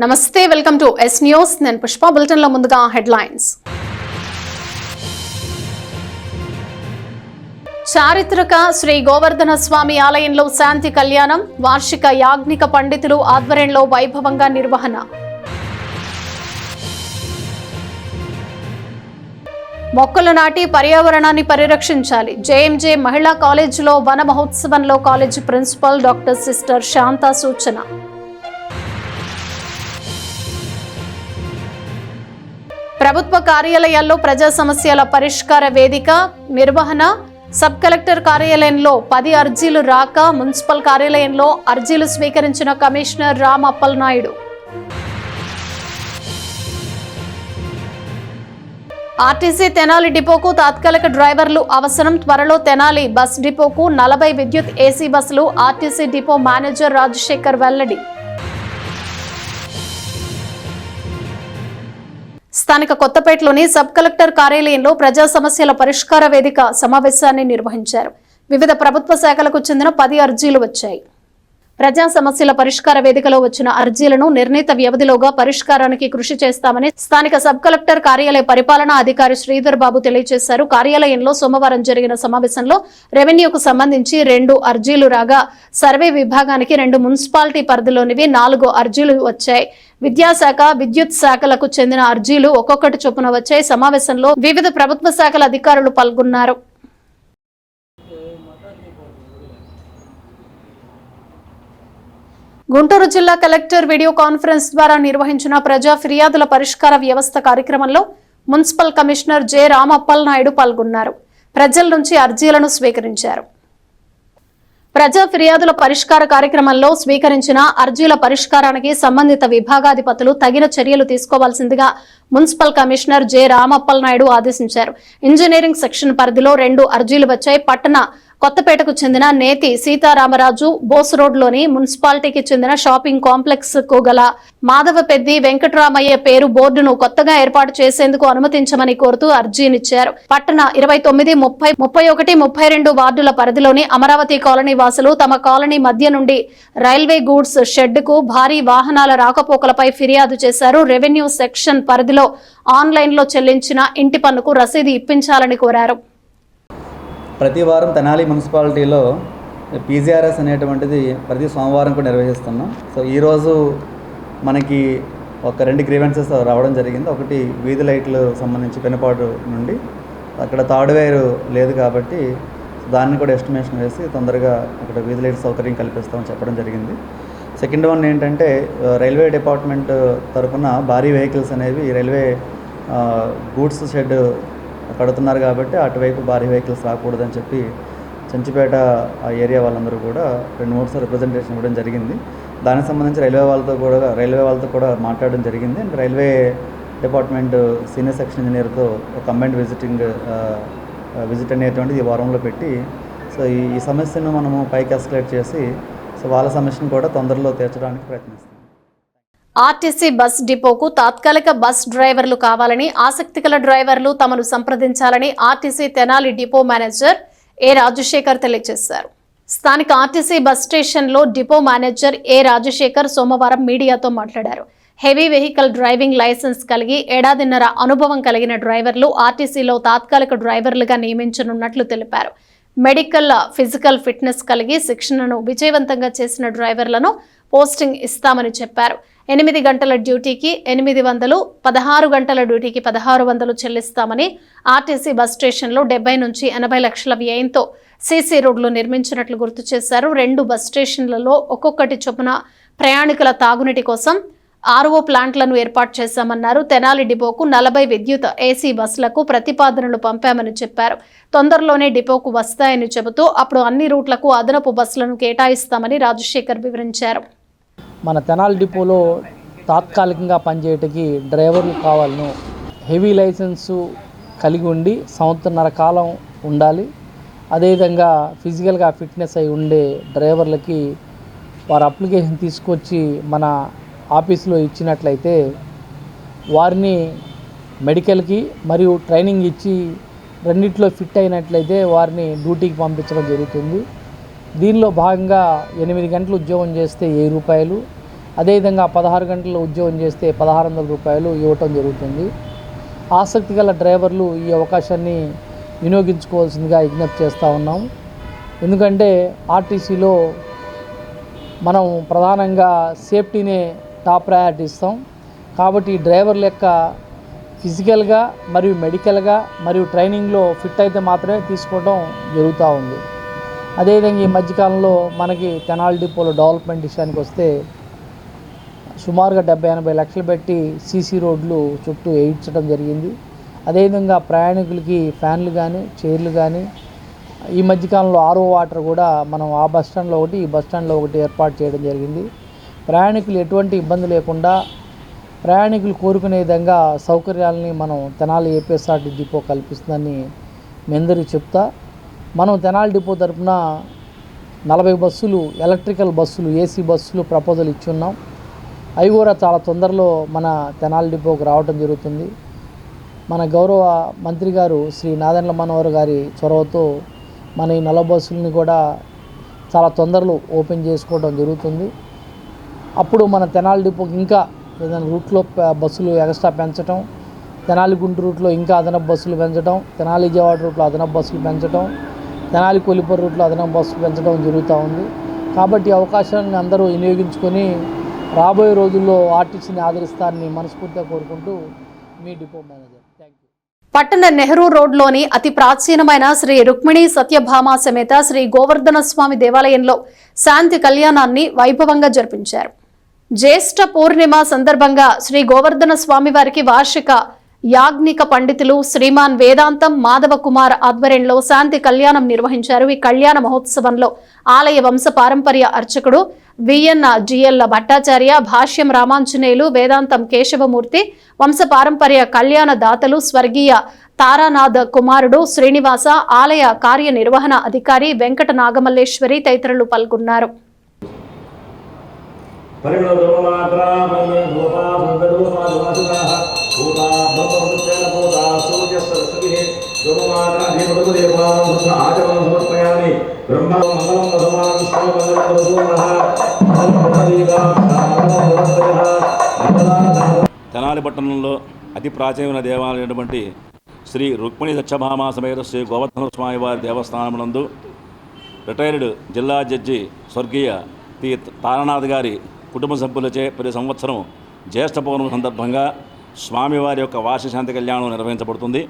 నమస్తే, welcome to yes news. నేను Pushpa. Bulletin లో ముందుగా హెడ్లైన్స్. చారిత్రక శ్రీ గోవర్ధన స్వామి ఆలయంలో శాంతి కళ్యాణం, వార్షిక యాజ్ఞిక పండితులు ఆధ్వర్యంలో వైభవంగా నిర్వహణ. మొక్కలు నాటి పర్యావరణాన్ని పరిరక్షించాలి. జేఎంజే మహిళా కాలేజీలో వన మహోత్సవంలో కాలేజీ ప్రిన్సిపల్ డాక్టర్ సిస్టర్ శాంత సూచన. ప్రభుత్వ కార్యాలయాల్లో ప్రజా సమస్యల పరిష్కార వేదిక నిర్వహణ. సబ్ కలెక్టర్ కార్యాలయంలో 10 అర్జీలు రాక మున్సిపల్ కార్యాలయంలో అర్జీలు స్వీకరించిన కమిషనర్ రామ్ అప్పల్ నాయుడు. ఆర్టీసీ తెనాలి డిపోకు తాత్కాలిక డ్రైవర్లు అవసరం. త్వరలో తెనాలి బస్ డిపోకు 40 విద్యుత్ ఏసీ బస్సులు. ఆర్టీసీ డిపో మేనేజర్ రాజశేఖర్ వెల్లడి. స్థానిక కొత్తపేటలోని సబ్ కలెక్టర్ కార్యాలయంలో ప్రజా సమస్యల పరిష్కార వేదిక సమావేశాన్ని నిర్వహించారు. వివిధ ప్రభుత్వ శాఖలకు చెందిన 10 అర్జీలు వచ్చాయి. ప్రజా సమస్యల పరిష్కార వేదికలో వచ్చిన అర్జీలను నిర్ణీత వ్యవధిలోగా పరిష్కారానికి కృషి చేస్తామని స్థానిక సబ్ కలెక్టర్ కార్యాలయ పరిపాలనా అధికారి శ్రీధర్ బాబు తెలియజేశారు. కార్యాలయంలో సోమవారం జరిగిన సమావేశంలో రెవెన్యూకు సంబంధించి 2 అర్జీలు రాగా సర్వే విభాగానికి 2 మున్సిపాలిటీ పరిధిలోనివి 4 అర్జీలు వచ్చాయి. విద్యాశాఖ, విద్యుత్ శాఖలకు చెందిన అర్జీలు ఒక్కొక్కటి చొప్పున వచ్చాయి. సమావేశంలో వివిధ ప్రభుత్వ శాఖల అధికారులు పాల్గొన్నారు. గుంటూరు జిల్లా కలెక్టర్ వీడియో కాన్ఫరెన్స్ ద్వారా నిర్వహించిన ప్రజా ఫిర్యాదుల పరిష్కార వ్యవస్థ కార్యక్రమంలో municipal commissioner J Ram Appal Naidu పాల్గొన్నారు. ప్రజల నుంచి అర్జీలను స్వీకరించారు. ప్రజా ఫిర్యాదుల పరిష్కార కార్యక్రమంలో స్వీకరించిన అర్జీల పరిష్కారానికి సంబంధిత విభాగాధిపతులు తగిన చర్యలు తీసుకోవాల్సిందిగా municipal commissioner J Ram Appal Naidu ఆదేశించారు. ఇంజనీరింగ్ సెక్షన్ పరిధిలో 2 అర్జీలు వచ్చాయి. పట్టణ కొత్తపేటకు చెందిన నేతి సీతారామరాజు బోస్ రోడ్ లోని మున్సిపాలిటీకి చెందిన షాపింగ్ కాంప్లెక్స్ కు గల మాధవపెద్ది వెంకటరామయ్య పేరు బోర్డును కొత్తగా ఏర్పాటు చేసేందుకు అనుమతించమని కోరుతూ అర్జీనిచ్చారు. పట్టణ 29, 30, 31, 32 వార్డుల పరిధిలోని అమరావతి కాలనీ వాసులు తమ కాలనీ మధ్య నుండి రైల్వే గూడ్స్ షెడ్ కు భారీ వాహనాల రాకపోకలపై ఫిర్యాదు చేశారు. రెవెన్యూ సెక్షన్ పరిధిలో ఆన్లైన్ లో చెల్లించిన ఇంటి పన్నుకు రసీదు ఇప్పించాలని కోరారు. ప్రతి వారం తెనాలి మున్సిపాలిటీలో పీజీఆర్ఎస్ అనేటువంటిది ప్రతి సోమవారం కూడా నిర్వహిస్తున్నాం. సో ఈరోజు మనకి ఒక 2 గ్రీవెన్సెస్ రావడం జరిగింది. ఒకటి వీధి లైట్లు సంబంధించి పెనుపాటు నుండి అక్కడ తాడు వైరు లేదు కాబట్టి దాన్ని కూడా ఎస్టిమేషన్ వేసి తొందరగా అక్కడ వీధి లైట్ సౌకర్యం కల్పిస్తామని చెప్పడం జరిగింది. సెకండ్ వన్ ఏంటంటే రైల్వే డిపార్ట్మెంట్ తరఫున భారీ వెహికల్స్ అనేవి రైల్వే గూడ్స్ షెడ్ కడుతున్నారు కాబట్టి అటువైపు భారీ వెహికల్స్ రాకూడదని చెప్పి చెంచిపేట ఆ ఏరియా వాళ్ళందరూ కూడా 2-3 సార్లు రిప్రజెంటేషన్ ఇవ్వడం జరిగింది. దానికి సంబంధించి రైల్వే వాళ్ళతో కూడా మాట్లాడడం జరిగింది. And railway department senior section ఇంజనీర్తో ఒక కంబైన్డ్ విజిట్ అనేటువంటిది ఈ వారంలో పెట్టి సో ఈ సమస్యను మనము పైకి ఎస్కలేట్ చేసి సో వాళ్ళ సమస్యను కూడా తొందరలో తీర్చడానికి ప్రయత్నిస్తాం. ఆర్టీసీ బస్ డిపోకు తాత్కాలిక బస్ డ్రైవర్లు కావాలని, ఆసక్తి గల డ్రైవర్లు తమను సంప్రదించాలని ఆర్టీసీ తెనాలి డిపో మేనేజర్ ఏ రాజశేఖర్ తెలియజేశారు. స్థానిక ఆర్టీసీ బస్ స్టేషన్లో డిపో మేనేజర్ ఏ రాజశేఖర్ సోమవారం మీడియాతో మాట్లాడారు. హెవీ వెహికల్ డ్రైవింగ్ లైసెన్స్ కలిగి 1.5 ఏళ్ల అనుభవం కలిగిన డ్రైవర్లు ఆర్టీసీలో తాత్కాలిక డ్రైవర్లుగా నియమించనున్నట్లు తెలిపారు. మెడికల్, ఫిజికల్ ఫిట్నెస్ కలిగి శిక్షణను విజయవంతంగా చేసిన డ్రైవర్లను పోస్టింగ్ ఇస్తామని చెప్పారు. 8 గంటల డ్యూటీకి 800, 16 గంటల డ్యూటీకి 1600 చెల్లిస్తామని, ఆర్టీసీ బస్ స్టేషన్లో 70 నుంచి 80 లక్షల వ్యయంతో సీసీ రోడ్లు నిర్మించినట్లు గుర్తు చేశారు. 2 బస్ స్టేషన్లలో ఒక్కొక్కటి చొప్పున ప్రయాణికుల తాగునీటి కోసం ఆర్ఓ ప్లాంట్లను ఏర్పాటు చేశామన్నారు. తెనాలి డిపోకు 40 విద్యుత్ ఏసీ బస్సులకు ప్రతిపాదనలు పంపామని చెప్పారు. తొందరలోనే డిపోకు వస్తాయని చెబుతూ అప్పుడు అన్ని రూట్లకు అదనపు బస్సులను కేటాయిస్తామని రాజశేఖర్ వివరించారు. మన తెనాలి డిపోలో తాత్కాలికంగా పనిచేయటానికి డ్రైవర్లు కావాలను. హెవీ లైసెన్సు కలిగి ఉండి 1.5 సంవత్సరాల కాలం ఉండాలి. అదేవిధంగా ఫిజికల్గా ఫిట్నెస్ అయి ఉండే డ్రైవర్లకి వారి అప్లికేషన్ తీసుకొచ్చి మన ఆఫీసులో ఇచ్చినట్లయితే వారిని మెడికల్కి మరియు ట్రైనింగ్ ఇచ్చి రెండిట్లో ఫిట్ అయినట్లయితే వారిని డ్యూటీకి పంపించడం జరుగుతుంది. దీనిలో భాగంగా 8 గంటలు ఉద్యోగం చేస్తే 1000 రూపాయలు, అదేవిధంగా 16 గంటలు ఉద్యోగం చేస్తే 1600 రూపాయలు ఇవ్వటం జరుగుతుంది. ఆసక్తి గల డ్రైవర్లు ఈ అవకాశాన్ని వినియోగించుకోవాల్సిందిగా విజ్ఞప్తి చేస్తూ ఉన్నాం. ఎందుకంటే ఆర్టీసీలో మనం ప్రధానంగా సేఫ్టీనే టాప్ ప్రయారిటీ ఇస్తాం. కాబట్టి డ్రైవర్ల యొక్క ఫిజికల్గా మరియు మెడికల్గా మరియు ట్రైనింగ్లో ఫిట్ అయితే మాత్రమే తీసుకోవడం జరుగుతూ ఉంది. అదేవిధంగా ఈ మధ్యకాలంలో మనకి తెనాలి డిపోలో డెవలప్మెంట్ విషయానికి వస్తే సుమారుగా 70-80 లక్షలు పెట్టి సీసీ రోడ్లు చుట్టూ వేయించడం జరిగింది. అదేవిధంగా ప్రయాణికులకి ఫ్యాన్లు కానీ చైర్లు కానీ ఈ మధ్యకాలంలో ఆర్ఓ వాటర్ కూడా మనం ఆ బస్ స్టాండ్లో ఒకటి ఈ బస్ స్టాండ్లో ఒకటి ఏర్పాటు చేయడం జరిగింది. ప్రయాణికులు ఎటువంటి ఇబ్బంది లేకుండా ప్రయాణికులు కోరుకునే విధంగా సౌకర్యాలని మనం తెనాలి ఏపీఎస్ఆర్టీ డిపో కల్పిస్తుందని మీ అందరికీ చెప్తా. మనం తెనాలి డిపో తరఫున 40 బస్సులు ఎలక్ట్రికల్ బస్సులు ఏసీ బస్సులు ప్రపోజల్ ఇచ్చున్నాం. అవి కూడా చాలా తొందరలో మన తెనాలి డిపోకు రావడం జరుగుతుంది. మన గౌరవ మంత్రి గారు శ్రీ నాదెండ్ల మనోహర్ గారి చొరవతో మన ఈ 40 బస్సులని కూడా చాలా తొందరలో ఓపెన్ చేసుకోవడం జరుగుతుంది. అప్పుడు మన తెనాలి డిపోకి ఇంకా ఏదైనా రూట్లో బస్సులు ఎక్స్ట్రా పెంచడం, తెనాలి గుంటూరు రూట్లో ఇంకా అదనపు బస్సులు పెంచడం, తెనాలి విజయవాడ రూట్లో అదనపు బస్సులు పెంచడం, తెనాలి కొల్లిపూర్ రూట్లో అదనపు బస్సులు పెంచడం జరుగుతూ ఉంది. కాబట్టి అవకాశాన్ని అందరూ వినియోగించుకొని రాబోయే రోజుల్లో ఆర్టీసీని ఆదరిస్తారని మనస్ఫూర్తిగా కోరుకుంటూ మీ డిపో మేనేజర్. Thank you. పట్టణ నెహ్రూ రోడ్లోని అతి ప్రాచీనమైన శ్రీ రుక్మిణి సత్యభామ సమేత శ్రీ గోవర్ధన స్వామి దేవాలయంలో శాంతి కళ్యాణాన్ని వైభవంగా జరిపించారు. జ్యేష్ఠ పూర్ణిమ సందర్భంగా శ్రీ గోవర్ధన స్వామి వారికి వార్షిక యాజ్ఞిక పండితులు శ్రీమాన్ వేదాంతం మాధవ కుమార్ ఆధ్వర్యంలో శాంతి కళ్యాణం నిర్వహించారు. ఈ కళ్యాణ మహోత్సవంలో ఆలయ వంశ పారంపర్య అర్చకుడు విఎన్ జిఎల్ భట్టాచార్య, భాష్యం రామాంజనేయులు, వేదాంతం కేశవమూర్తి, వంశ పారంపర్య కళ్యాణ దాతలు స్వర్గీయ తారానాథ్ కుమారుడు శ్రీనివాస, ఆలయ కార్యనిర్వహణ అధికారి వెంకట నాగమల్లేశ్వరి తదితరులు పాల్గొన్నారు. తెనాలి పట్టణంలో అతి ప్రాచీనమైన దేవాలయమైనటువంటి శ్రీ రుక్మిణి సత్యభామ సమేత శ్రీ గోవర్ధన స్వామి వారి దేవస్థానమునందు రిటైర్డ్ జిల్లా జడ్జి స్వర్గీయ టి తారానాథ్ గారి కుటుంబ సభ్యులచే ప్రతి సంవత్సరం జ్యేష్ఠ పౌర్ణమి సందర్భంగా స్వామివారి యొక్క వార్షిక శాంతి కళ్యాణం నిర్వహించబడుతుంది.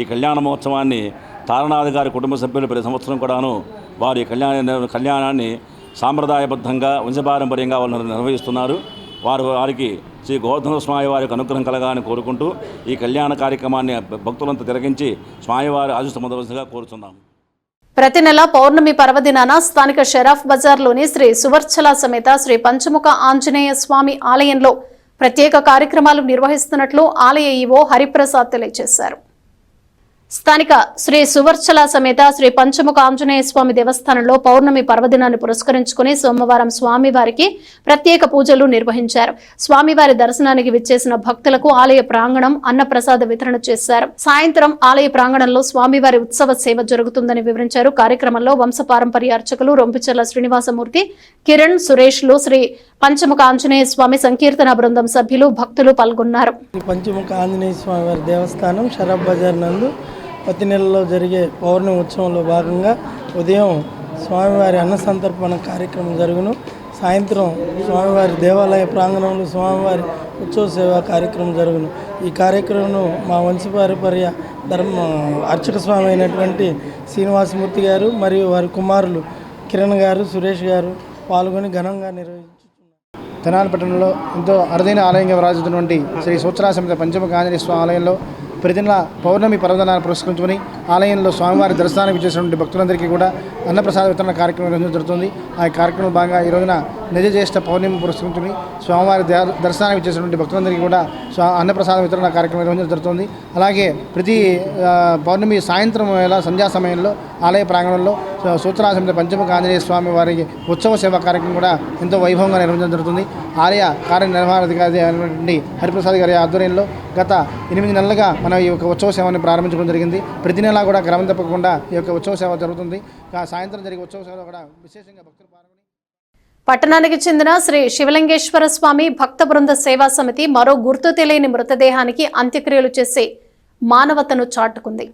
ఈ కళ్యాణ మహోత్సవాన్ని తారానాథ్ గారి కుటుంబ సభ్యులు ప్రతి సంవత్సరం కూడాను వారి కళ్యాణాన్ని సాంప్రదాయబద్ధంగా వంశపారంపర్యంగా వాళ్ళు నిర్వహిస్తున్నారు. వారికి శ్రీ గోవర్ధన స్వామి వారి యొక్క అనుగ్రహం కలగాలని కోరుకుంటూ ఈ కళ్యాణ కార్యక్రమాన్ని భక్తులంతా తిలకించి స్వామివారి ఆశీస్సు కోరుతున్నాము. ప్రతి నెల పౌర్ణమి పర్వదినాన స్థానిక షరాఫ్ బజార్లోని శ్రీ సువర్చల సమేత శ్రీ పంచముఖ ఆంజనేయ స్వామి ఆలయంలో ప్రత్యేక కార్యక్రమాలు నిర్వహిస్తున్నట్లు ఆలయ ఈవో హరిప్రసాద్ తెలియజేశారు. స్థానిక శ్రీ సువర్చల సమేత శ్రీ పంచముఖ ఆంజనేయ స్వామి దేవస్థానంలో పౌర్ణమి పర్వదినాన్ని పురస్కరించుకుని సోమవారం స్వామివారికి ప్రత్యేక పూజలు నిర్వహించారు. స్వామివారి దర్శనానికి విచ్చేసిన భక్తులకు ఆలయ ప్రాంగణం అన్నప్రసాద వితరణ చేశారు. సాయంత్రం ఆలయ ప్రాంగణంలో స్వామివారి ఉత్సవ సేవ జరుగుతుందని వివరించారు. కార్యక్రమంలో వంశపారంపర్య అర్చకులు రొంపిచెర్ల శ్రీనివాసమూర్తి, కిరణ్, సురేష్లు, శ్రీ పంచముఖ ఆంజనేయ స్వామి సంకీర్తన బృందం సభ్యులు, భక్తులు పాల్గొన్నారు. పంచముఖ ఆంజనేయ స్వామి వారి దేవస్థానం షరాఫ్ బజార్ నందు ప్రతి నెలలో జరిగే పౌర్ణమి ఉత్సవంలో భాగంగా ఉదయం స్వామివారి అన్న సంతర్పణ కార్యక్రమం జరుగును. సాయంత్రం స్వామివారి దేవాలయ ప్రాంగణంలో స్వామివారి ఉత్సవ సేవా కార్యక్రమం జరుగును. ఈ కార్యక్రమం మా వంశపారంపర్య అర్చక స్వామి అయినటువంటి శ్రీనివాసమూర్తి గారు మరియు వారి కుమారులు కిరణ్ గారు, సురేష్ గారు పాల్గొని ఘనంగా నిర్వహించుతున్నారు. తెనాలి పట్టణంలో ఎంతో అరుదైన ఆలయంగా విరాజుతున్నటువంటి శ్రీ సూచనా సమేత పంచముఖ ఆంజనేయ స్వామి ఆలయంలో ప్రతి నెల పౌర్ణమి పర్వదినాన్ని పురస్కరించుకొని ఆలయంలో స్వామివారి దర్శనానికి చేసినటువంటి భక్తులందరికీ కూడా అన్నప్రసాద వితరణ కార్యక్రమం నిర్వహించడం జరుగుతుంది. ఆ కార్యక్రమం భాగంగా ఈ రోజున నిజ జ్యేష్ఠ పౌర్ణమి పురస్కరించుకొని స్వామివారి దర్శనానికి చేసినటువంటి భక్తులందరికీ కూడా అన్నప్రసాద వితరణ కార్యక్రమం నిర్వహించడం జరుగుతుంది. అలాగే ప్రతి పౌర్ణమి సాయంత్రం వేళ సంధ్యా సమయంలో ఆలయ ప్రాంగణంలో సూచనా సమేత పంచముఖ ఆంజనేయ స్వామి వారికి ఉత్సవ సేవా కార్యక్రమం కూడా ఎంతో వైభవంగా నిర్వహించడం జరుగుతుంది. ఆలయ కార్యనిర్వహణాధికారి అయినటువంటి హరిప్రసాద్ గారి ఆధ్వర్యంలో గత 8 నెలలుగా మనం ఈ యొక్క ఉత్సవ సేవని ప్రారంభించడం జరిగింది. ప్రతి నెల కూడా క్రమం తప్పకుండా ఈ యొక్క ఉత్సవ సేవ జరుగుతుంది. సాయంత్రం జరిగే ఉత్సవ సేవలో కూడా విశేషంగా భక్తులు పాల్గొని పట్టణానికి చెందిన శ్రీ శివలింగేశ్వర స్వామి భక్త బృంద సేవా సమితి మరో గుర్తు తెలియని మృతదేహానికి అంత్యక్రియలు చేసి మానవతను చాటుకుంది.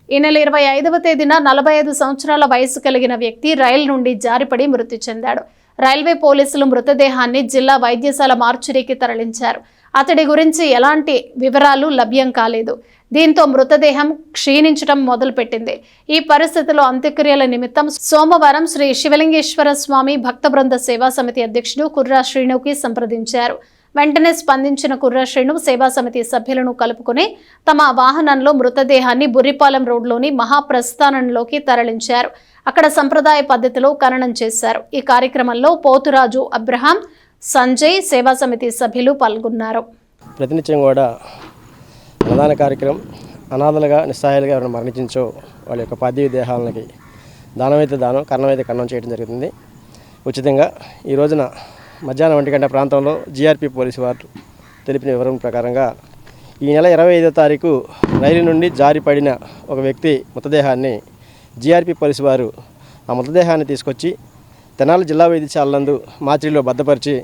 ఈ నెల 25వ తేదీన 45 సంవత్సరాల వయసు కలిగిన వ్యక్తి రైలు నుండి జారిపడి మృతి చెందాడు. రైల్వే పోలీసులు మృతదేహాన్ని జిల్లా వైద్యశాల మార్చురీకి తరలించారు. అతడి గురించి ఎలాంటి వివరాలు లభ్యం కాలేదు. దీంతో మృతదేహం క్షీణించడం మొదలుపెట్టింది. ఈ పరిస్థితిలో అంత్యక్రియల నిమిత్తం సోమవారం శ్రీ శివలింగేశ్వర స్వామి భక్త బృంద సేవా సమితి అధ్యక్షుడు కుర్రా శ్రీనుకి సంప్రదించారు. వెంటనే స్పందించిన కుర్రా శ్రీను సేవా సమితి సభ్యులను కలుపుకుని తమ వాహనంలో మృతదేహాన్ని బుర్రిపాలెం రోడ్లోని మహాప్రస్థానంలోకి తరలించారు. అక్కడ సంప్రదాయ పద్ధతిలో ఖననం చేశారు. ఈ కార్యక్రమంలో పోతురాజు అబ్రహాం, సంజయ్ సేవా సమితి సభ్యులు పాల్గొన్నారు. ప్రతినిత్యం కూడా అన్నదాన కార్యక్రమం, అనాథలుగా నిస్సహాయాలుగా ఎవరైనా మరణించో వాళ్ళ యొక్క పార్థివ దేహాలకి దానమైతే దానం, కర్ణమైతే కర్ణం చేయడం జరుగుతుంది ఉచితంగా. ఈ రోజున మధ్యాహ్నం 1 గంట ప్రాంతంలో జీఆర్పీ పోలీసు వారు తెలిపిన వివరం ప్రకారంగా ఈ నెల 25వ తారీఖు రైలు నుండి జారిపడిన ఒక వ్యక్తి మృతదేహాన్ని జీఆర్పీ పోలీసు వారు ఆ మృతదేహాన్ని తీసుకొచ్చి తెనాలి జిల్లా వైద్యశాల నందు మార్చిలో భద్రపరిచి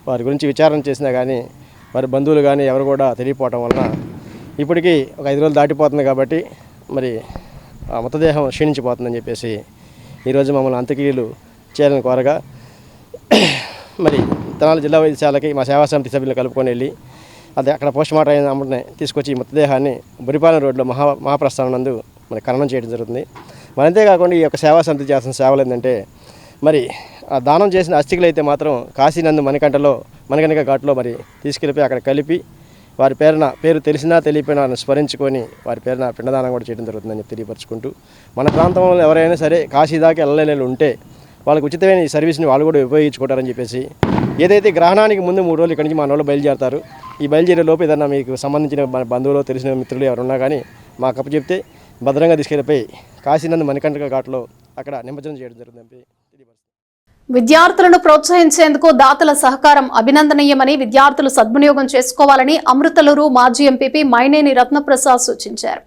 వారి గురించి విచారణ చేసినా కానీ వారి బంధువులు కానీ ఎవరు కూడా తెలియపోవటం వలన ఇప్పటికీ ఒక 5 రోజులు దాటిపోతుంది కాబట్టి మరి ఆ మృతదేహం క్షీణించిపోతుందని చెప్పేసి ఈరోజు మమ్మల్ని అంత్యక్రియలు చేయాలని కోరగా మరి తెనాలి జిల్లా వైద్యశాలకి మా సేవా సమితి సభ్యులను కలుపుకొని వెళ్ళి అది అక్కడ పోస్ట్మార్టం అయిన అమ్మని తీసుకొచ్చి ఈ మృతదేహాన్ని బురిపాలెం రోడ్లో మహాప్రస్థానం నందు మరి ఖననం చేయడం జరుగుతుంది. మరి అంతేకాకుండా ఈ యొక్క సేవా సమితి చేస్తున్న సేవలు ఏంటంటే మరి ఆ దానం చేసిన అస్థికలు అయితే మాత్రం కాశీనందు మణికంఠ ఘాట్లో మరి తీసుకెళ్ళిపోయి అక్కడ కలిపి వారి పేరు తెలిసినా తెలియపోయినా స్మరించుకొని వారి పేరున పిండదానం కూడా చేయడం జరుగుతుందని చెప్పి తెలియపరచుకుంటూ మన ప్రాంతంలో ఎవరైనా సరే కాశీ దాకా వెళ్ళలేని ఉంటే వాళ్ళకి ఉచితమైన ఈ సర్వీస్ని వాళ్ళు కూడా ఉపయోగించుకుంటారని చెప్పేసి ఏదైతే గ్రహణానికి ముందు 3 రోజులు ఇక్కడి నుంచి మన వాళ్ళు బయలుదేరతారు. ఈ బయలుదేరే లోపు ఏదన్నా మీకు సంబంధించిన బంధువులు తెలిసిన మిత్రులు ఎవరున్నా కానీ మాకు అప్పు చెప్తే భద్రంగా తీసుకెళ్ళిపోయి కాశీనందు మణికంఠ ఘాట్లో అక్కడ నిమజ్జనం చేయడం జరుగుతుందని తెలియపరుస్తుంది. విద్యార్థులను ప్రోత్సహించేందుకు దాతల సహకారం అభినందనీయమని విద్యార్థులు సద్వినియోగం చేసుకోవాలని అమృతలూరు మాజీ ఎంపీపీ మైనేని రత్నప్రసాద్ సూచించారు.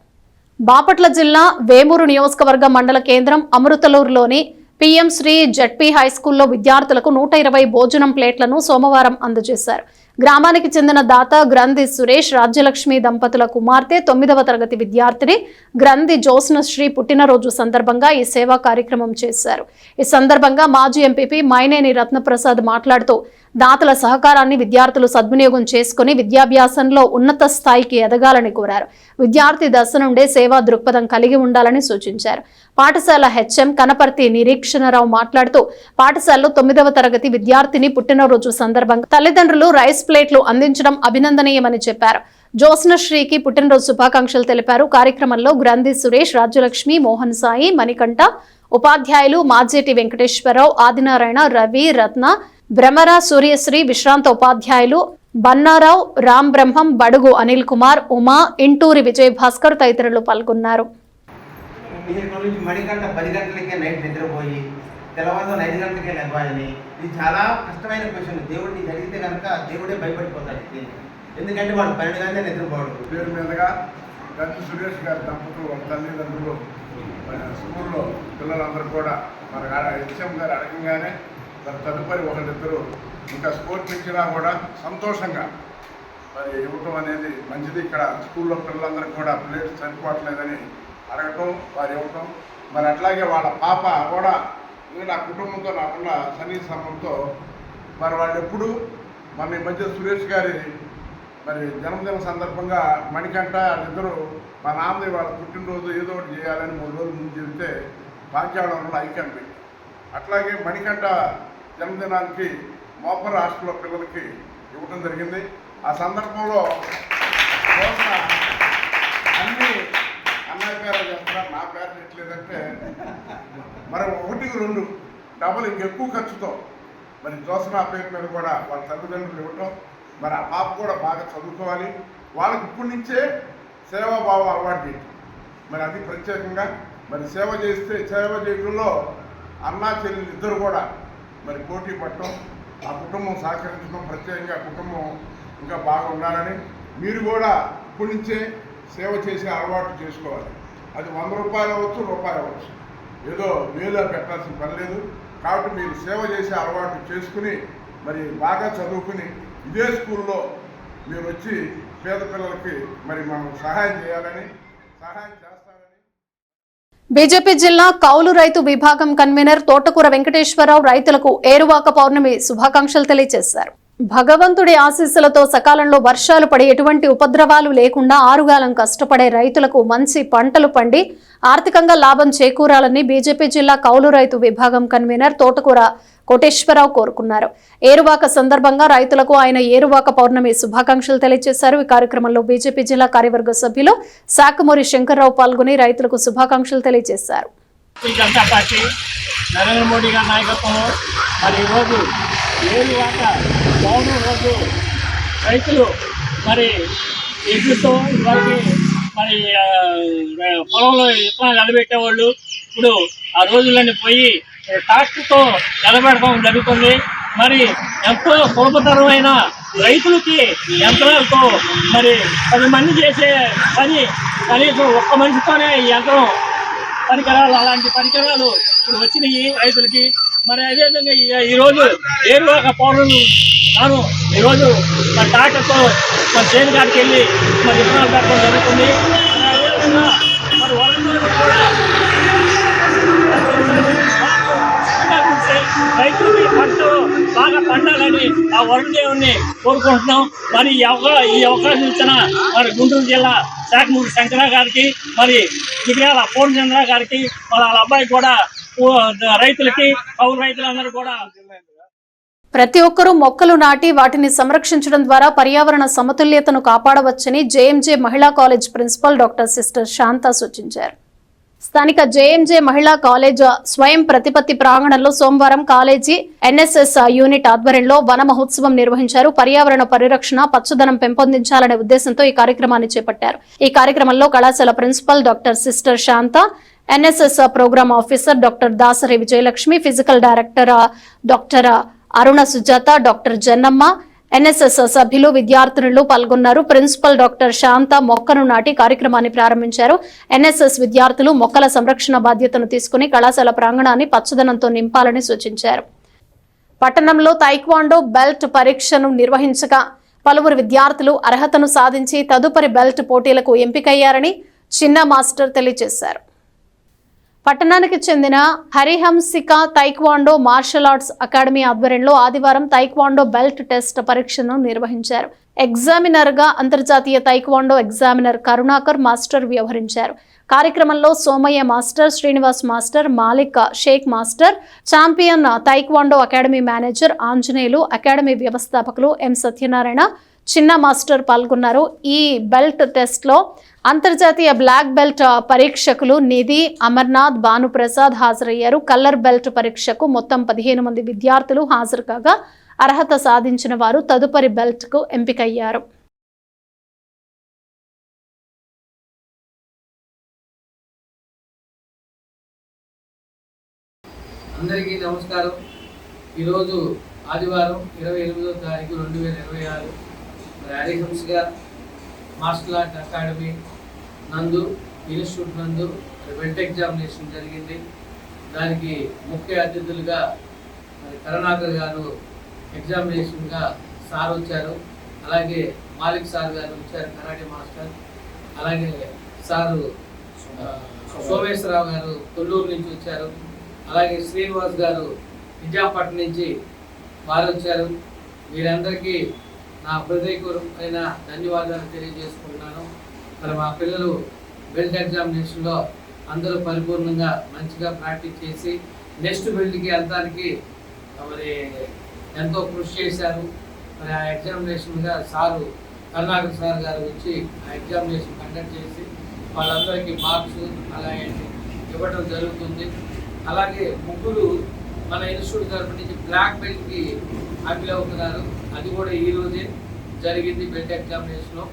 బాపట్ల జిల్లా వేమూరు నియోజకవర్గ మండల కేంద్రం అమృతలూరులోని పీఎం శ్రీ జడ్పీ హైస్కూల్లో విద్యార్థులకు 120 భోజనం ప్లేట్లను సోమవారం అందజేశారు. గ్రామానికి చెందిన దాత గ్రంథి సురేష్ రాజ్యలక్ష్మి దంపతుల కుమార్తె 9వ తరగతి విద్యార్థిని గ్రంథి జ్యోత్స్నశ్రీ పుట్టినరోజు సందర్భంగా ఈ సేవా కార్యక్రమం చేశారు. ఈ సందర్భంగా మాజీ ఎంపీపీ మైనేని రత్నప్రసాద్ మాట్లాడుతూ దాతల సహకారాన్ని విద్యార్థులు సద్వినియోగం చేసుకుని విద్యాభ్యాసంలో ఉన్నత స్థాయికి ఎదగాలని కోరారు. విద్యార్థి దశ నుండే సేవా దృక్పథం కలిగి ఉండాలని సూచించారు. పాఠశాల హెచ్ఎం కనపర్తి నిరీక్షణరావు మాట్లాడుతూ పాఠశాలలో 9వ తరగతి విద్యార్థిని పుట్టినరోజు సందర్భంగా తల్లిదండ్రులు రైస్ ప్లేట్లు అందించడం అభినందనీయమని చెప్పారు. జ్యోత్స్నశ్రీకి పుట్టినరోజు శుభాకాంక్షలు తెలిపారు. కార్యక్రమంలో గ్రంథి సురేష్, రాజ్యలక్ష్మి, మోహన్ సాయి, మణికంఠ, ఉపాధ్యాయులు మాజేటి వెంకటేశ్వరరావు, ఆదినారాయణ, రవి, రత్న, భ్రమర, సూర్యశ్రీ, విశ్రాంత ఉపాధ్యాయులు బన్నారావు, రామ్ బ్రహ్మం, బడుగు అనిల్ కుమార్, ఉమా, ఇంటూరి విజయభాస్కర్ తదితరులు పాల్గొన్నారు. మణికంఠ 10 గంటలకే నైట్ నిద్రపోయి తెల్లవారుజామున 5 గంటలకే లేవాలని, ఇది చాలా కష్టమైన క్వశ్చన్. దేవుడిని జరిగితే కనుక దేవుడే భయపడిపోతాడు. ఎందుకంటే వాడు 12 గంటలే నిద్రపోవడం. పేరు మీదుగా గంటి సురేష్ గారి దంపతులు వాళ్ళ తల్లిదండ్రులు స్కూల్లో పిల్లలందరూ కూడా మన హెచ్ఎం గారు అడగంగానే తదుపరి ఒకరిద్దరు ఇంకా స్కోర్ పెంచినా కూడా సంతోషంగా మరి ఇవ్వటం అనేది మంచిది. ఇక్కడ స్కూల్లో పిల్లలందరూ కూడా ప్లేట్స్ సరిపోవట్లేదని అడగటం, వారు ఇవ్వటం. మరి అట్లాగే వాళ్ళ పాప కూడా నా కుటుంబంతో నాకున్న సన్నిహిత సంబంధంతో మరి వాళ్ళు ఎప్పుడు మన ఈ మధ్య సురేష్ గారి మరి జన్మదిన సందర్భంగా మణికంఠ వాళ్ళిద్దరూ మా నాన్నది వాళ్ళ పుట్టినరోజు ఏదో ఒకటి చేయాలని 3 రోజుల ముందు చెబితే భాగ్యవరంలో ఐక్యం పెట్టి అట్లాగే మణికంఠ జన్మదినానికి మోపర్ హాస్టల్లో పిల్లలకి ఇవ్వడం జరిగింది. ఆ సందర్భంలో అన్ని అన్నయ్య పేరు చేస్తున్నారు, నా పేరు పెట్టలేదంటే మరి 1-2 డబుల్ ఇంకెక్కువ ఖర్చుతో మరి జ్యోత్స్న పేరు మీద కూడా వాళ్ళ తల్లిదండ్రులు ఇవ్వటం. మరి ఆ పాప కూడా బాగా చదువుకోవాలి, వాళ్ళకి ఇప్పటి నుంచే సేవాభావం అలవాటు చేయటం. మరి అది ప్రత్యేకంగా మరి సేవ చేయడంలో అన్నా చెల్లెలు ఇద్దరు కూడా మరి పోటీ పడటం, ఆ కుటుంబం సహకరించడం, ప్రత్యేకంగా కుటుంబం ఇంకా బాగా ఉండాలని మీరు కూడా ఇప్పటి నుంచే సేవ చేసే అలవాటు చేసుకోవాలి. అది 100 రూపాయలు అవ్వచ్చు, రూపాయి అవ్వచ్చు, ఏదో వేలో పెట్టాల్సిన పని లేదు. కాబట్టి మీరు సేవ చేసే అలవాటు చేసుకుని మరి బాగా చదువుకుని ఇదే స్కూల్లో మీరు వచ్చి పేద పిల్లలకి మరి మనం సహాయం చేయాలని సహాయం చేస్తారని బీజేపీ జిల్లా కౌలు రైతు విభాగం కన్వీనర్ తోటకూర వెంకటేశ్వరరావు రైతులకు ఏరువాక పౌర్ణమి శుభాకాంక్షలు తెలియజేశారు. భగవంతుడి ఆశీస్సులతో సకాలంలో వర్షాలు పడి ఎటువంటి ఉపద్రవాలు లేకుండా ఆరుగాలం కష్టపడే రైతులకు మంచి పంటలు పండి ఆర్థికంగా లాభం చేకూరాలని బీజేపీ జిల్లా కౌలు రైతు విభాగం కన్వీనర్ తోటకూర కోటేశ్వరరావు కోరుకున్నారు. ఏరువాక సందర్భంగా రైతులకు ఆయన ఏరువాక పౌర్ణమి శుభాకాంక్షలు తెలియజేశారు. ఈ కార్యక్రమంలో బీజేపీ జిల్లా కార్యవర్గ సభ్యులు శాఖమూరి శంకర్రావు పాల్గొని రైతులకు శుభాకాంక్షలు తెలియజేశారు. నరేంద్ర మోడీ గారి నాయకత్వంలో మరి ఈరోజు ఏరువాక పౌర్ణమి రోజు రైతులు మరి ఎగ్గుతో ఇవాళకి మరి పొలంలో విత్తనాలు నిలబెట్టేవాళ్ళు ఇప్పుడు ఆ రోజులన్నీ పోయి ట్రాక్టర్తో నిలబెట్టడం జరుగుతుంది. మరి ఎంతో సులభతరమైన రైతులకి యంత్రాలతో మరి 10 మంది చేసే పని కనీసం ఒక్క మనిషితోనే ఈ యంత్రం పరికరాలు అలాంటి పరికరాలు ఇప్పుడు వచ్చినాయి రైతులకి. మరి అదేవిధంగా ఈరోజు ఏరువాక పౌరులు తాను ఈరోజు మన ట్రాక్టర్తో మన చేను కాడికి వెళ్ళి మరి విత్తనాలు పెట్టడం జరుగుతుంది. అదేవిధంగా మరి వరంగల్ కూడా రైతులకి పంటలు బాగా పండాలని ఆ వరుణదేవుని కోరుకుంటున్నాం. మరి ఈ అవకాశం ఇచ్చిన మరి గుంటూరు జిల్లా శాఖమూరి శంకర గారికి మరి దిగ్రాల పూర్ణచంద్ర గారికి వాళ్ళ అబ్బాయి కూడా రైతులకి కౌలు రైతులందరూ కూడా ప్రతి ఒక్కరూ మొక్కలు నాటి వాటిని సంరక్షించడం ద్వారా పర్యావరణ సమతుల్యతను కాపాడవచ్చని జేఎంజే మహిళా కాలేజ్ ప్రిన్సిపల్ డాక్టర్ సిస్టర్ శాంత సూచించారు. స్థానిక జేఎంజే మహిళా కాలేజ్ స్వయం ప్రతిపత్తి ప్రాంగణంలో సోమవారం కాలేజీ ఎన్ఎస్ఎస్ యూనిట్ ఆధ్వర్యంలో వన మహోత్సవం నిర్వహించారు. పర్యావరణ పరిరక్షణ, పచ్చదనం పెంపొందించాలనే ఉద్దేశంతో ఈ కార్యక్రమాన్ని చేపట్టారు. ఈ కార్యక్రమంలో కళాశాల principal doctor sister Shanta, NSS program officer doctor Dasari Vijayalakshmi, physical director doctor Aruna Sujatha, doctor Jannamma, NSS సభ్యులు, విద్యార్థినులు పాల్గొన్నారు. ప్రిన్సిపల్ డాక్టర్ శాంత మొక్కను నాటి కార్యక్రమాన్ని ప్రారంభించారు. ఎన్ఎస్ఎస్ విద్యార్థులు మొక్కల సంరక్షణ బాధ్యతను తీసుకుని కళాశాల ప్రాంగణాన్ని పచ్చదనంతో నింపాలని సూచించారు. పట్టణంలో తైక్వాండో బెల్ట్ పరీక్షను నిర్వహించగా పలువురు విద్యార్థులు అర్హతను సాధించి తదుపరి బెల్ట్ పోటీలకు ఎంపికయ్యారని చిన్న మాస్టర్ తెలియజేశారు. పట్టణానికి చెందిన Harihamsika taekwondo martial arts academy ఆధ్వర్యంలో ఆదివారం తైక్వాండో బెల్ట్ టెస్ట్ పరీక్షను నిర్వహించారు. ఎగ్జామినర్ గా అంతర్జాతీయ తైక్వాండో ఎగ్జామినర్ కరుణాకర్ మాస్టర్ వ్యవహరించారు. కార్యక్రమంలో Somayya master, Srinivas master, Malik Sheikh master, champion taekwondo academy manager Anjaneyulu, academy వ్యవస్థాపకులు ఎం సత్యనారాయణ, చిన్న మాస్టర్ పాల్గొన్నారు. ఈ బెల్ట్ టెస్ట్ లో అంతర్జాతీయ బ్లాక్ బెల్ట్ పరీక్షకులు నిధి, అమర్నాథ్, భానుప్రసాద్ హాజరయ్యారు. కలర్ బెల్ట్ పరీక్షకు మొత్తం 15 మంది విద్యార్థులు హాజరు కాగా అర్హత సాధించిన వారు తదుపరి బెల్ట్ కు ఎంపికయ్యారు. అందరికీ నమస్కారం. ఈరోజు ఆదివారం 28వ తారీఖు 2026 హరిహంసిక మార్షల్ ఆర్ట్ అకాడమీ నందు ఇన్స్టిట్యూట్ నందు బెల్ట్ ఎగ్జామినేషన్ జరిగింది. దానికి ముఖ్య అతిథులుగా కరుణాకర్ గారు ఎగ్జామినేషన్గా సార్ వచ్చారు. అలాగే మాలిక్ సార్ గారు వచ్చారు, కరాటే మాస్టర్. అలాగే సారు సోమేశ్వరరావు గారు కొల్లూరు నుంచి వచ్చారు. అలాగే శ్రీనివాస్ గారు విజయపట్నం నుంచి వారు వచ్చారు. వీరందరికీ నా హృదయపూర్వకమైన ధన్యవాదాలు తెలియజేసుకుంటున్నాను. మరి మా పిల్లలు బెల్ట్ ఎగ్జామినేషన్లో అందరూ పరిపూర్ణంగా మంచిగా ప్రాక్టీస్ చేసి నెక్స్ట్ బెల్ట్కి వెళ్తానికి మరి ఎంతో కృషి చేశారు. మరి ఆ ఎగ్జామినేషన్గా సారు కరుణాకర్ సార్ గారు వచ్చి ఆ ఎగ్జామినేషన్ కండక్ట్ చేసి వాళ్ళందరికీ మార్క్స్ అలాగే ఇవ్వడం జరుగుతుంది. అలాగే ముగ్గురు మన ఇన్స్టిట్యూట్ తరఫు నుంచి బ్లాక్ బెల్ట్కి అప్పీల్ అవుతున్నారు. అది కూడా ఈరోజే జరిగింది బెల్ట్ ఎగ్జామినేషన్లో.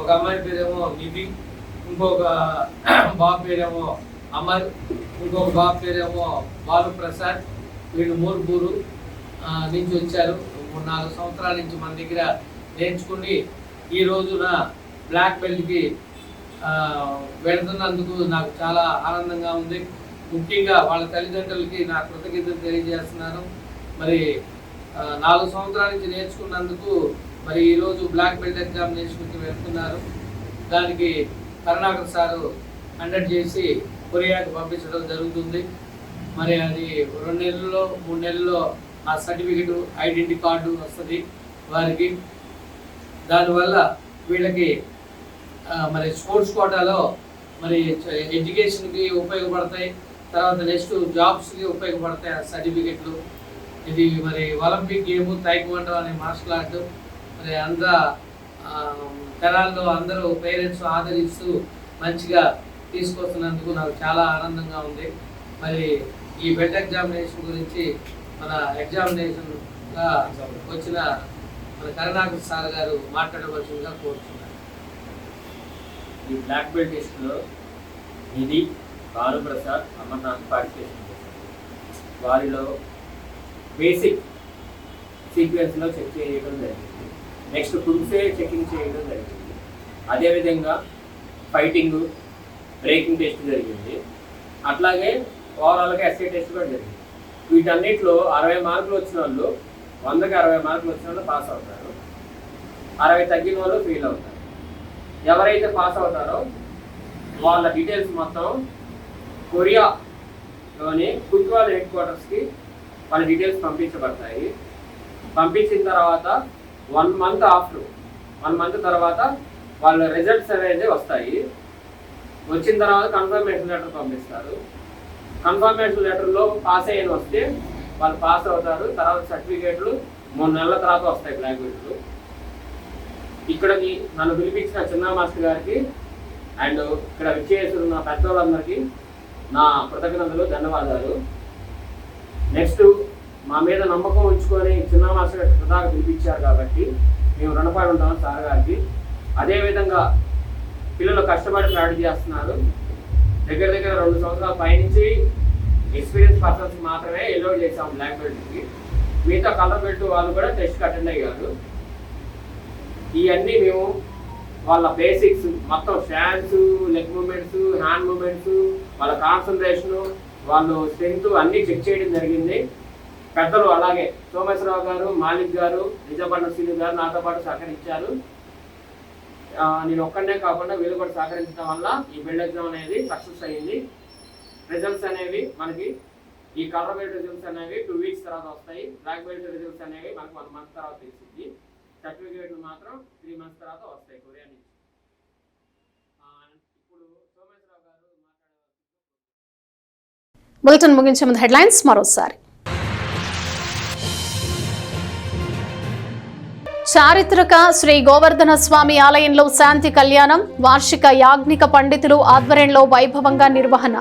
ఒక అమ్మాయి పేరేమో నిధి, ఇంకొక బాబు పేరేమో అమర్, ఇంకొక బాబు పేరేమో భానుప్రసాద్. వీళ్ళు మూర్పూరు నుంచి వచ్చారు. 4 సంవత్సరాల నుంచి మన దగ్గర నేర్చుకుని ఈ రోజున బ్లాక్ బెల్ట్కి వెళుతున్నందుకు నాకు చాలా ఆనందంగా ఉంది. ముఖ్యంగా వాళ్ళ తల్లిదండ్రులకి నా కృతజ్ఞతలు తెలియజేస్తున్నాను. మరి 4 సంవత్సరాల నుంచి నేర్చుకున్నందుకు మరి ఈరోజు బ్లాక్ బెల్ట్ ఎగ్జామినేషన్కి వెళ్తున్నారు. దానికి కరుణాకర్ సారు కండక్ట్ చేసి కొరియాకి పంపించడం జరుగుతుంది. మరి అది 2 నెలల్లో 3 నెలల్లో ఆ సర్టిఫికెట్ ఐడెంటిటీ కార్డు వస్తుంది వారికి. దానివల్ల వీళ్ళకి మరి స్పోర్ట్స్ కోటాలో మరి ఎడ్యుకేషన్కి ఉపయోగపడతాయి, తర్వాత నెక్స్ట్ జాబ్స్కి ఉపయోగపడతాయి ఆ సర్టిఫికెట్లు. ఇది మరి ఒలింపిక్ గేమ్ తైక్వాండో అనే మార్షల్ ఆర్ట్ మరి తెనాల్లో అందరూ పేరెంట్స్ ఆదరిస్తూ మంచిగా తీసుకొస్తున్నందుకు నాకు చాలా ఆనందంగా ఉంది. మరి ఈ బెల్ట్ ఎగ్జామినేషన్ గురించి మన ఎగ్జామినేషన్గా వచ్చిన మన కరుణాకర్ సార్ గారు మాట్లాడవలసిందిగా కోరుతున్నారు. ఈ బ్లాక్ బెల్ట్ టెస్ట్లో నిధి, భానుప్రసాద్, అమర్నాథ్ పార్టిసిపేషన్ చేశారు. వారిలో బేసిక్ సీక్వెన్స్లో చెక్ చేయడం జరిగింది. నెక్స్ట్ టూల్సే చెకింగ్ చేయడం జరిగింది. అదేవిధంగా ఫైటింగ్, బ్రేకింగ్ టెస్ట్ జరిగింది. అట్లాగే ఓవరాల్గా ఎస్ఏ టెస్ట్ కూడా జరిగింది. వీటన్నిటిలో 60 మార్కులు వచ్చిన వాళ్ళు 100కి 60 మార్కులు వచ్చిన వాళ్ళు పాస్ అవుతారు. 60 తగ్గిన వాళ్ళు ఫెయిల్ అవుతారు. ఎవరైతే పాస్ అవుతారో వాళ్ళ డీటెయిల్స్ మొత్తం కొరియాలోని ఫుట్బాల్ హెడ్ క్వార్టర్స్కి వాళ్ళ డీటెయిల్స్ పంపించబడతాయి. పంపించిన తర్వాత 1 మంత్ తర్వాత వాళ్ళ రిజల్ట్స్ అనేది వస్తాయి. వచ్చిన తర్వాత కన్ఫర్మేషన్ లెటర్ పంపిస్తారు. కన్ఫర్మేషన్ లెటర్లో పాస్ అయిన వస్తే వాళ్ళు పాస్ అవుతారు. తర్వాత సర్టిఫికేట్లు 3 నెలల తర్వాత వస్తాయి, బ్లాక్ బెల్ట్లు. ఇక్కడికి నన్ను పిలిపించిన చిన్న మాస్టర్ గారికి అండ్ ఇక్కడ విచ్చేస్తున్న పెద్దవాళ్ళందరికీ నా కృతజ్ఞతలు, ధన్యవాదాలు. నెక్స్ట్ మా మీద నమ్మకం ఉంచుకొని చిన్న మాస్టర్ గారు దాకా పిలిపించారు కాబట్టి మేము రుణపడి ఉంటాం సార్ గారికి. అదేవిధంగా పిల్లలు కష్టపడి ప్రాక్టీస్ చేస్తున్నారు. దగ్గర 2 సంవత్సరాల పైనుంచి ఎక్స్పీరియన్స్ పర్సన్స్ మాత్రమే ఎలో చేసాం బ్లాక్ బెల్ట్కి. మిగతా కలర్ బెల్ట్ వాళ్ళు కూడా టెస్ట్కి అటెండ్ అయ్యారు. ఇవన్నీ మేము వాళ్ళ బేసిక్స్ మొత్తం stands, leg movements, hand movements, వాళ్ళ కాన్సన్ట్రేషను, వాళ్ళు స్ట్రెంగ్త్ అన్నీ చెక్ చేయడం జరిగింది. పెద్దలు అలాగే సోమేశ్వరరావు గారు, మాలిక్ గారు, నిజాపట్న శ్రీను గారు నాతో పాటు సహకరించారు. నేను ఒక్కడే కాకుండా వీళ్ళు కూడా సహకరించడం వల్ల ఈ బెల్ట్ ఎగ్జామ్ అనేది సక్సెస్ అయ్యింది. రిజల్ట్స్ అనేవి మనకి ఈ కలర్ బెల్ట్ రిజల్ట్స్ అనేవి 2 వీక్స్ తర్వాత వస్తాయి. బ్లాక్ బెల్ట్ రిజల్ట్స్ అనేవి మనకు 1 మంత్ తర్వాత తెలిసింది. సర్టిఫికేట్లు మాత్రం 3 మంత్స్ తర్వాత వస్తాయి కొరియా నుంచి. ఇప్పుడు సోమేశ్వరరావు గారు మాట్లాడే బులెటిన్ ముగించే ముందు హెడ్లైన్స్ మరోసారి. చారిత్రక శ్రీ గోవర్ధన స్వామి ఆలయంలో శాంతి కళ్యాణం, వార్షిక యాజ్ఞిక పండితులు ఆధ్వర్యంలో వైభవంగా నిర్వహణ.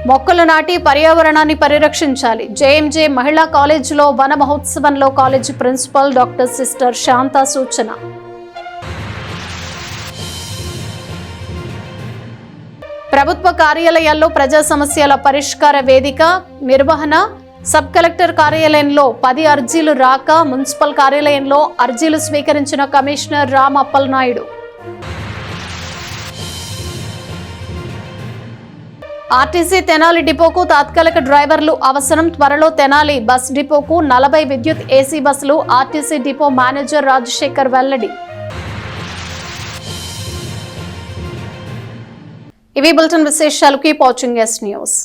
మొక్కలు నాటి పర్యావరణాన్ని పరిరక్షించాలి. జేఎంజే మహిళా కాలేజీలో వన మహోత్సవంలో కాలేజీ ప్రిన్సిపల్ డాక్టర్ సిస్టర్ శాంత సూచన. ప్రభుత్వ కార్యాలయాల్లో ప్రజా సమస్యల పరిష్కార వేదిక నిర్వహణ. సబ్ కలెక్టర్ కార్యాలయంలో 10 అర్జీలు రాక మున్సిపల్ కార్యాలయంలో అర్జీలు స్వీకరించిన కమిషనర్ రామ్ అప్పలనాయుడు. ఆర్టీసీ తెనాలి డిపోకు తాత్కాలిక డ్రైవర్లు అవసరం. త్వరలో తెనాలి బస్ డిపోకు 40 విద్యుత్ ఏసీ బస్సులు. ఆర్టీసీ డిపో మేనేజర్ రాజశేఖర్ వెల్లడి. ఇవి బులెటిన్ విశేషాలు. Keep watching yes news.